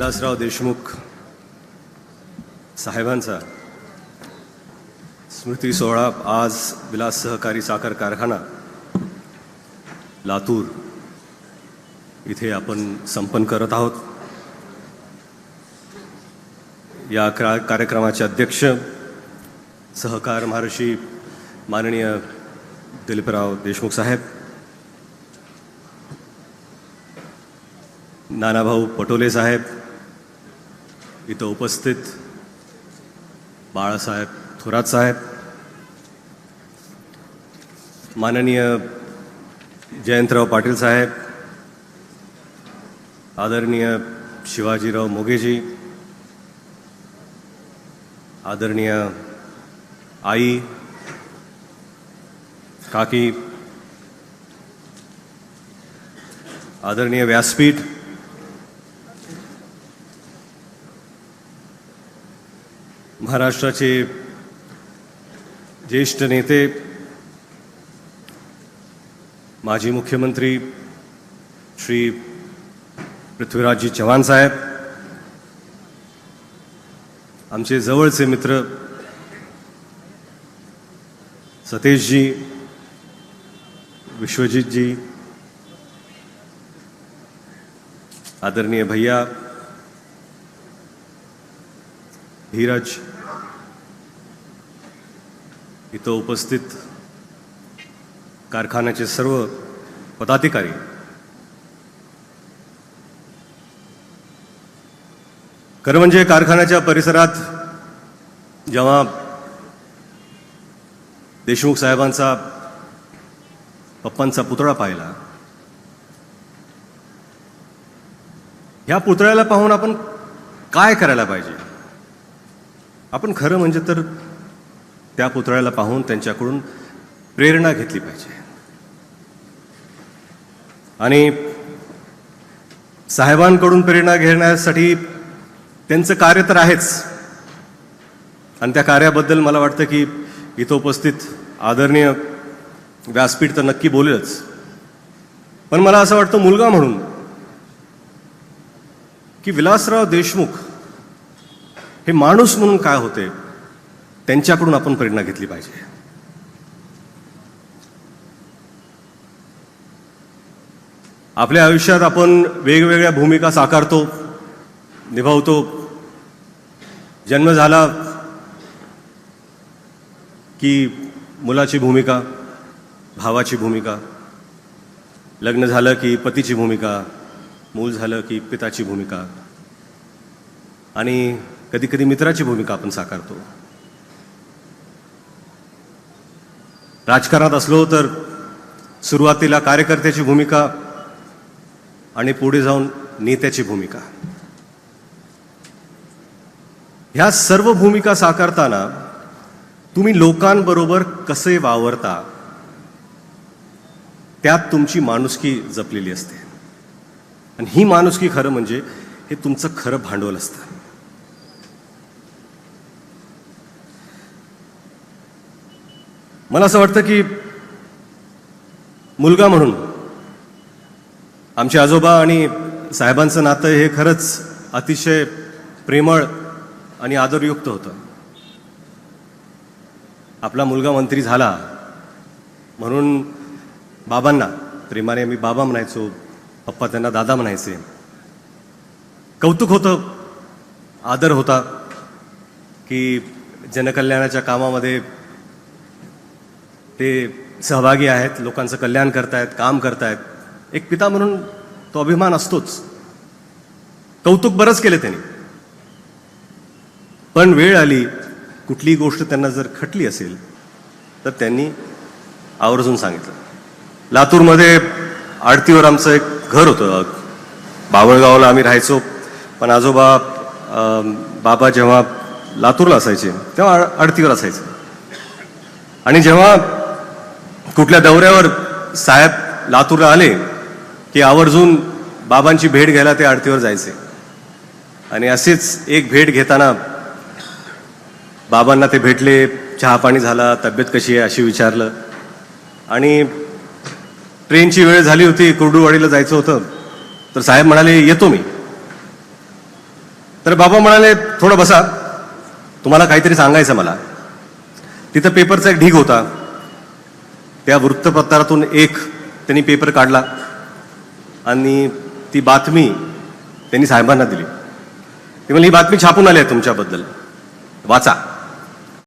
विलासराव देशमुख साहेबांचा स्मृती सोहळा आज विलास सहकारी साखर कारखाना लातूर इथे आपण संपन्न करत आहोत। या कार्यक्रमाचे अध्यक्ष सहकार महर्षी माननीय दिलीपराव देशमुख साहेब, नानाभाऊ पटोले साहेब, इथं उपस्थित बाळासाहेब थोरात साहेब, माननीय जयंतराव पाटील साहेब, आदरणीय शिवाजीराव मोघेजी, आदरणीय आई काकी, आदरणीय व्यासपीठ, महाराष्ट्राचे ज्येष्ठ नेते माजी मुख्यमंत्री श्री पृथ्वीराजजी चव्हाण साहेब, आमचे जवळचे मित्र सतेशजी, विश्वजीतजी, आदरणीय भैया धीरज, इथं उपस्थित कारखान्याचे सर्व पदाधिकारी, खरं म्हणजे कारखान्याच्या परिसरात जेव्हा देशमुख साहेबांचा पप्पांचा पुतळा पाहिला, ह्या पुतळ्याला पाहून आपण काय करायला पाहिजे, आपण खरं म्हणजे तर त्या पुतळ्याला पाहून त्यांच्याकडून प्रेरणा घेतली पाहिजे। आणि साहेबांकडून प्रेरणा घेण्यासाठी त्यांचं कार्य तर आहेच, आणि त्या कार्याबद्दल मला वाटतं की इथं उपस्थित आदरणीय व्यासपीठ तर नक्की बोलेलच, पण मला असं वाटतं मुलगा म्हणून की विलासराव देशमुख हे माणूस म्हणून काय होते त्यांच्याकडून आपण प्रेरणा घेतली पाहिजे। आपल्या आयुष्यात आपण वेगवेगळ्या भूमिका साकारतो, निभावतो। जन्म झाला की मुलाची भूमिका, भावाची भूमिका, लग्न झालं की पतीची भूमिका, मूल झालं की पिताची भूमिका, आणि कधी कधी मित्राची भूमिका आपण साकारतो। राजकारणात असलो तर सुरुवातीला कार्यकर्त्याची भूमिका आणि पुढे जाऊन नेत्याची भूमिका। ह्या सर्व भूमिका साकारताना तुम्ही लोकांबरोबर कसे वावरता त्यात तुमची माणुसकी जपलेली असते, आणि ही माणुसकी खरं म्हणजे हे तुमचं खरं भांडवल असतं। मला असं वाटतं की मुलगा म्हणून आमचे आजोबा आणि साहेबांचं नातं हे खरंच अतिशय प्रेमळ आणि आदरयुक्त होतं। आपला मुलगा मंत्री झाला म्हणून बाबांना प्रेमाने मी बाबा म्हणायचो, पप्पा त्यांना दादा म्हणायचे, कौतुक होतं, आदर होता की जनकल्याणाच्या कामामध्ये ते सहभागी आहेत, लोकांचं कल्याण करतायत, काम करतायत। एक पिता म्हणून तो अभिमान असतोच, कौतुक बरंच केलं त्यांनी। पण वेळ आली, कुठलीही गोष्ट त्यांना जर खटली असेल तर त्यांनी आवर्जून सांगितलं। लातूरमध्ये आडतीवर आमचं एक घर होतं, बावळगावला आम्ही राहायचो, पण आजोबा बाबा जेव्हा लातूरला असायचे तेव्हा आडतीवर असायचे, आणि जेव्हा कुठल्या दौऱ्यावर साहेब लातूरला आले की आवर्जून बाबांची भेट घ्यायला ते आडतीवर जायचे। आणि असेच एक भेट घेताना बाबांना ते भेटले, चहा पाणी झाला, तब्येत कशी आहे अशी विचारलं, आणि ट्रेनची वेळ झाली होती, कुर्डुवाडीला जायचं होतं, तर साहेब म्हणाले येतो मी। तर बाबा म्हणाले, थोडं बसा, तुम्हाला काहीतरी सांगायचं मला. तिथं पेपरचा एक ढीग होता. त्या वृत्तपत्रातून एक त्यांनी पेपर काढला आणि ती बातमी त्यांनी साहेबांना दिली. ते म्हणले, ही बातमी छापून आली आहे तुमच्याबद्दल, वाचा.